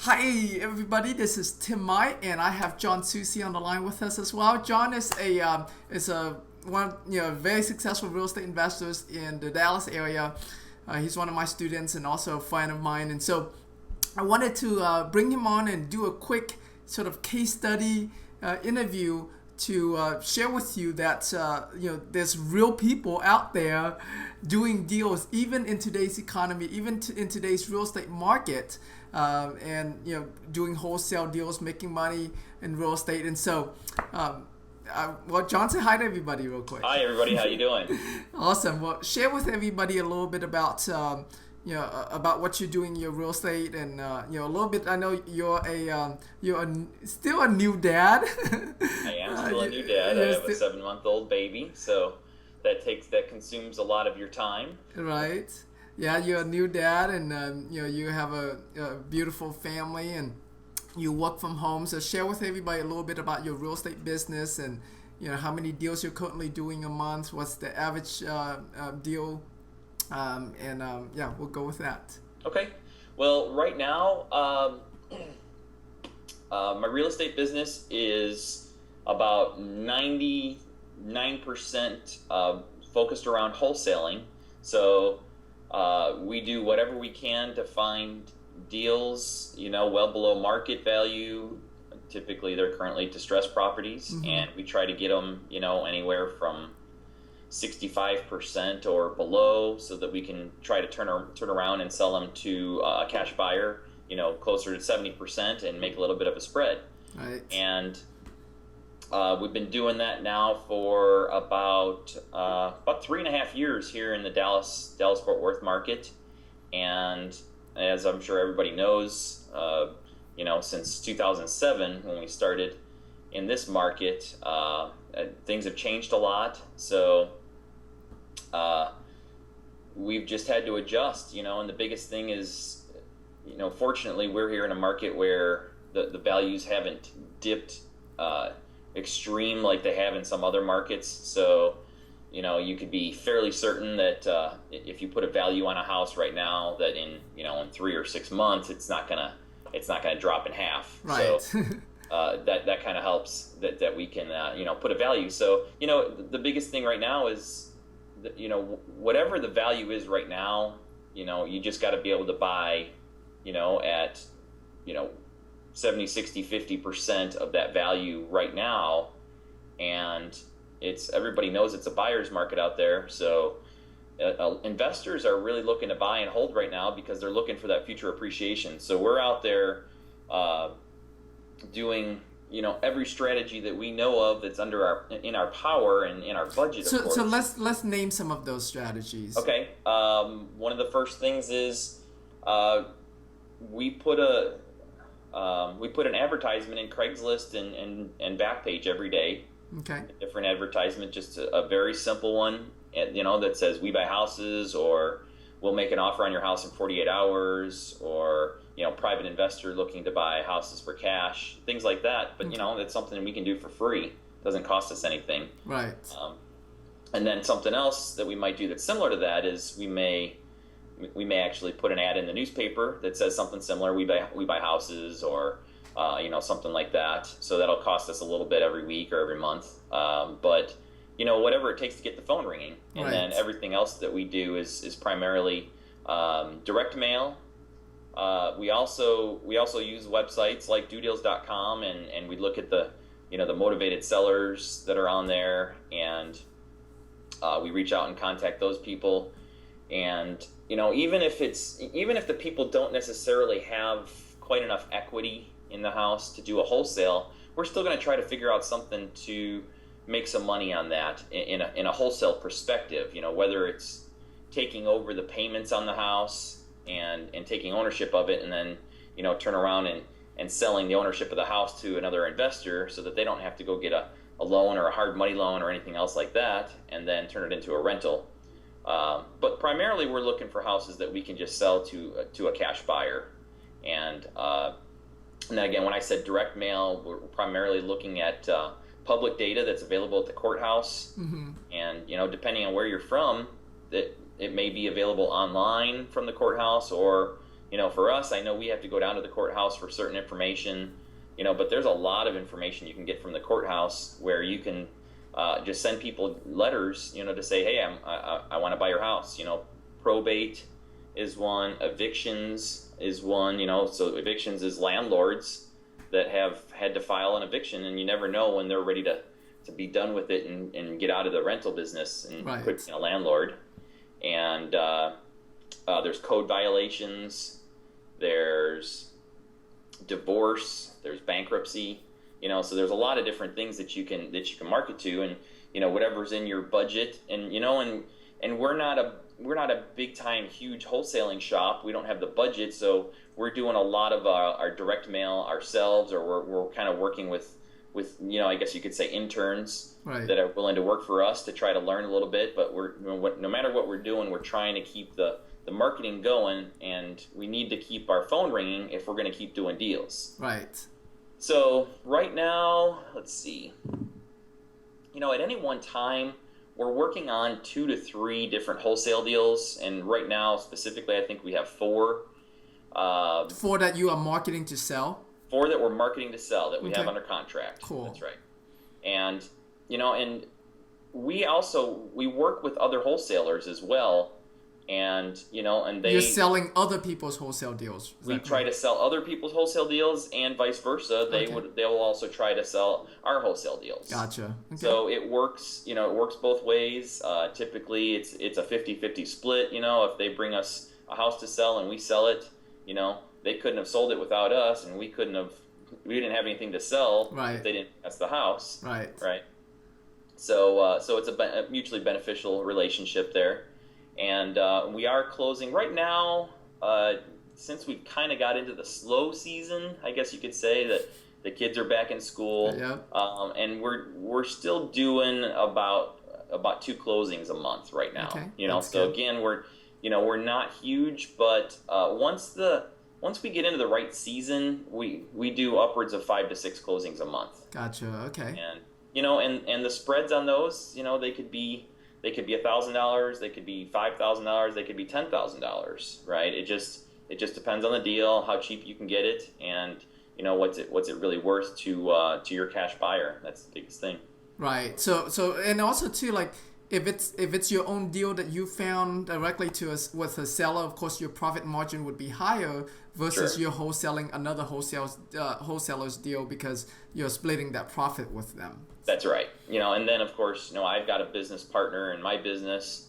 Hi everybody, this is Tim Mai, and I have John Soucy on the line with us as well. John is a one very successful real estate investors in the Dallas area. He's one of my students and also a friend of mine, and so I wanted to bring him on and do a quick sort of case study interview to share with you that there's real people out there doing deals even in today's economy, even in today's real estate market, and doing wholesale deals, making money in real estate. And so John, say hi to everybody real quick. Hi everybody, how you doing? Awesome. Well, share with everybody a little bit about about what you're doing in your real estate, and a little bit. I know you're still a new dad. I am still a new dad. I have a 7-month-old baby, so that consumes a lot of your time. Right. Yeah, you're a new dad, and you have a beautiful family, and you work from home. So share with everybody a little bit about your real estate business, and how many deals you're currently doing a month. What's the average deal? We'll go with that. Okay. Well, right now, my real estate business is about 99% focused around wholesaling. So we do whatever we can to find deals, well below market value. Typically, they're currently distressed properties, and we try to get them, anywhere from 65% or below, so that we can try to turn around and sell them to a cash buyer, closer to 70% and make a little bit of a spread. Right. And we've been doing that now for about 3.5 years here in the Dallas-Fort Worth market. And as I'm sure everybody knows, since 2007 when we started in this market, things have changed a lot. So we've just had to adjust, and the biggest thing is, fortunately we're here in a market where the values haven't dipped extreme like they have in some other markets. So, you could be fairly certain that if you put a value on a house right now, that in 3 or 6 months, it's not gonna drop in half. Right. So, that kind of helps that we can put a value. So the biggest thing right now is that, whatever the value is right now, you just got to be able to buy at 70, 60, 50% of that value right now. And everybody knows it's a buyer's market out there. So investors are really looking to buy and hold right now because they're looking for that future appreciation. So we're out there doing every strategy that we know of that's in our power and in our budget. So, of course. so let's name some of those strategies. Okay. One of the first things is we put an advertisement in Craigslist and Backpage every day. Okay. A different advertisement, just a very simple one, that says we buy houses, or we'll make an offer on your house in 48 hours, or private investor looking to buy houses for cash, things like that. But that's something we can do for free. Doesn't cost us anything. Right. And then something else that we might do that's similar to that is we may actually put an ad in the newspaper that says something similar. We buy houses, or something like that. So that'll cost us a little bit every week or every month. But whatever it takes to get the phone ringing. And Right. Then everything else that we do is primarily direct mail. We also use websites like dodeals.com, and we look at the motivated sellers that are on there, and we reach out and contact those people. And even if the people don't necessarily have quite enough equity in the house to do a wholesale, we're still going to try to figure out something to make some money on that in a wholesale perspective. Whether it's taking over the payments on the house and taking ownership of it, and then turn around and selling the ownership of the house to another investor, so that they don't have to go get a loan or a hard money loan or anything else like that, and then turn it into a rental. But primarily we're looking for houses that we can just sell to a cash buyer. And then again, when I said direct mail, we're primarily looking at public data that's available at the courthouse. And depending on where you're from, that it may be available online from the courthouse, or For us, I know we have to go down to the courthouse for certain information, but there's a lot of information you can get from the courthouse where you can just send people letters, to say, hey, I want to buy your house. Probate is one, evictions is one, so evictions is landlords that have had to file an eviction, and you never know when they're ready to be done with it and get out of the rental business and quit being a landlord. And there's code violations, there's divorce, there's bankruptcy, so there's a lot of different things that you can market to, and whatever's in your budget. And and we're not a big time huge wholesaling shop. We don't have the budget, so we're doing a lot of our direct mail ourselves, or we're kind of working with I guess you could say interns that are willing to work for us to try to learn a little bit. But no matter what we're doing, we're trying to keep the marketing going, and we need to keep our phone ringing if we're going to keep doing deals. Right. So right now, let's see. At any one time, we're working on 2 to 3 different wholesale deals, and right now specifically, I think we have 4. 4 that you are marketing to sell? 4 that we're marketing to sell that we have under contract. Cool. That's right. And and we work with other wholesalers as well, and and you're selling other people's wholesale deals. We try to sell other people's wholesale deals, and vice versa. They will also try to sell our wholesale deals. Gotcha. Okay. So it works. It works both ways. Typically, it's a 50-50 split. If they bring us a house to sell and we sell it, they couldn't have sold it without us, and we didn't have anything to sell if they didn't pass the house. Right. So it's a mutually beneficial relationship there. And we are closing right now, since we've kind of got into the slow season, I guess you could say, that the kids are back in school. And we're still doing about 2 closings a month right now. So again, we're not huge, but once we get into the right season, we do upwards of 5 to 6 closings a month. Gotcha. Okay. And and the spreads on those, they could be $1,000, they could be $5,000, they could be $10,000, right? It just depends on the deal, how cheap you can get it, and what's it really worth to your cash buyer. That's the biggest thing. Right. So and also too, like, if it's your own deal that you found directly with a seller, of course your profit margin would be higher versus you're wholesaling another wholesaler's deal, because you're splitting that profit with them. That's right. And then of course, I've got a business partner in my business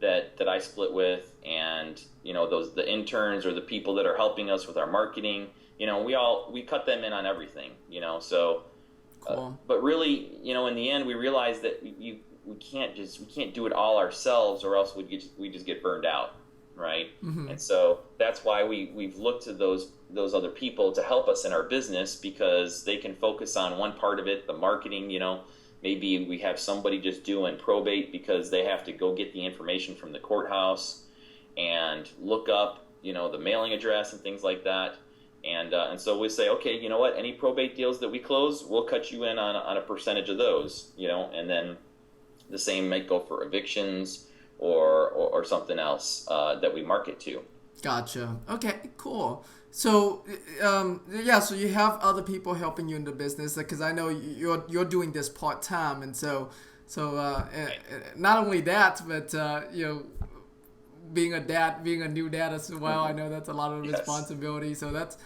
that I split with, and the interns or the people that are helping us with our marketing, we cut them in on everything, so cool. But really, in the end, we realized that we can't do it all ourselves, or else we just get burned out, right? Mm-hmm. And so that's why we've looked to those other people to help us in our business, because they can focus on one part of it, the marketing. Maybe we have somebody just doing probate because they have to go get the information from the courthouse and look up the mailing address and things like that. And so we say, okay, you know what? Any probate deals that we close, we'll cut you in on a percentage of those. And then the same might go for evictions or something else that we market to. Gotcha. Okay, cool. So, so you have other people helping you in the business, because I know you're doing this part time, and so not only that, but being a new dad as well. I know that's a lot of responsibility. So that's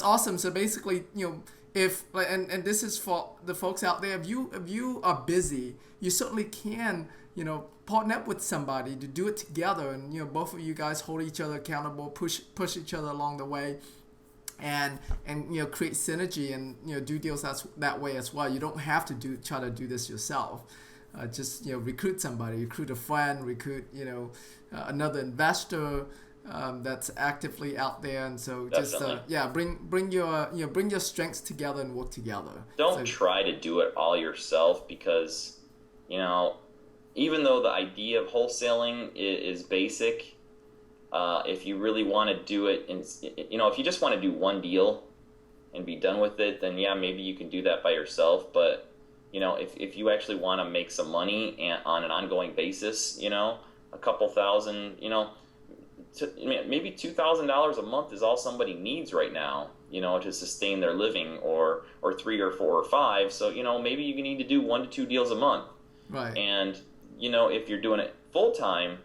awesome. So basically, if and this is for the folks out there, if you are busy, you certainly can partner up with somebody to do it together, and both of you guys hold each other accountable, push each other along the way, and create synergy, and do deals that way as well. You don't have to try to do this yourself. Just recruit somebody, recruit a friend, recruit another investor that's actively out there, and so bring your strengths together and work together. Don't try to do it all yourself, because even though the idea of wholesaling is basic, if you really want to do it, if you just want to do one deal and be done with it, then maybe you can do that by yourself. But if you actually want to make some money on an ongoing basis, a couple thousand, maybe $2,000 a month is all somebody needs right now, to sustain their living, or 3 or 4 or 5. So, maybe you need to do 1 to 2 deals a month. Right. And, if you're doing it full time,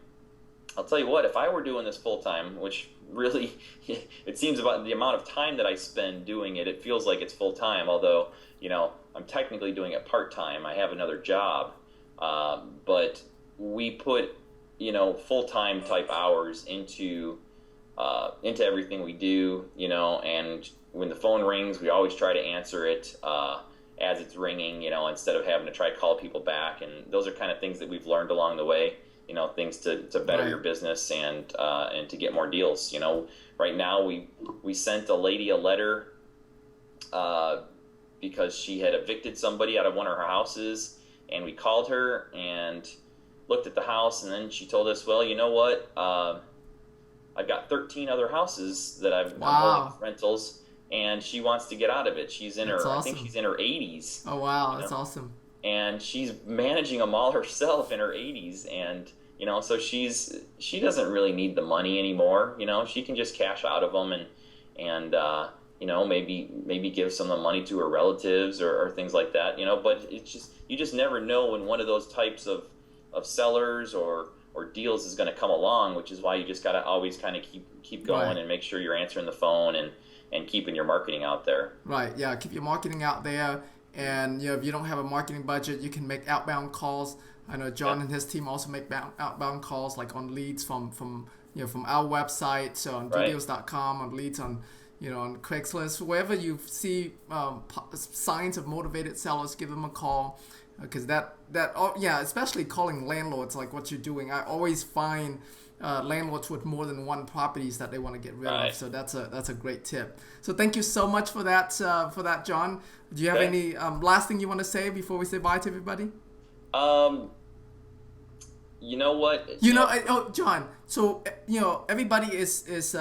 I'll tell you what, if I were doing this full time, which really, it seems about the amount of time that I spend doing it, it feels like it's full time, although, I'm technically doing it part time. I have another job. But we put, full time type hours into everything we do, and when the phone rings, we always try to answer it as it's ringing, instead of having to try to call people back. And those are kind of things that we've learned along the way, things to better Right. your business and to get more deals. Right now we sent a lady a letter because she had evicted somebody out of one of her houses, and we called her and looked at the house, and then she told us, well, you know what? I've got 13 other houses that I'm holding as rentals, and she wants to get out of it. She's in That's her, awesome. I think she's in her 80s. Oh, wow. That's awesome. And she's managing them all herself in her 80s, and so she doesn't really need the money anymore. She can just cash out of them and maybe give some of the money to her relatives or things like that. But it's just, you just never know when one of those types of sellers or deals is going to come along, which is why you just got to always kind of keep going Right. and make sure you're answering the phone and keeping your marketing out there. Right. Yeah. Keep your marketing out there. And if you don't have a marketing budget, you can make outbound calls. I know John and his team also make outbound calls, like on leads from our website, so on Right. ddeals.com, on leads on on Craigslist, wherever you see signs of motivated sellers, give them a call, because especially calling landlords like what you're doing. I always find landlords with more than one properties that they want to get rid Right. of. So that's a great tip. So thank you so much for that, John. Do you have any last thing you want to say before we say bye to everybody? You know what? John. So everybody is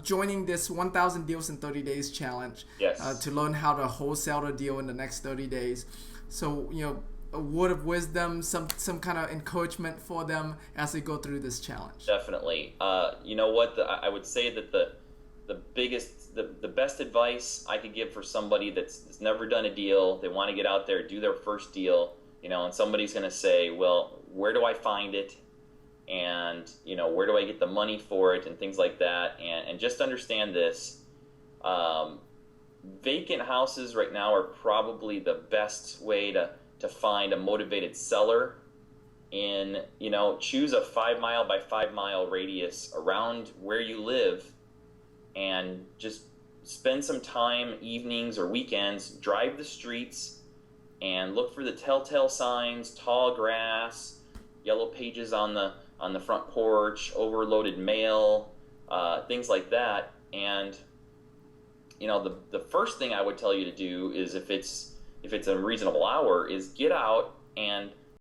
joining this 1,000 deals in 30 days challenge. Yes. To learn how to wholesale a deal in the next 30 days. So a word of wisdom, some kind of encouragement for them as they go through this challenge. Definitely. You know what? I would say that the best advice I could give for somebody that's never done a deal, they want to get out there, do their first deal, and somebody's going to say, well, where do I find it? And, where do I get the money for it and things like that? And just understand this. Vacant houses right now are probably the best way to find a motivated seller. Choose a 5 mile by 5 mile radius around where you live, and just spend some time, evenings or weekends, drive the streets and look for the telltale signs: tall grass, yellow pages on the front porch, overloaded mail, things like that. And the first thing I would tell you to do is, if it's a reasonable hour, is get out and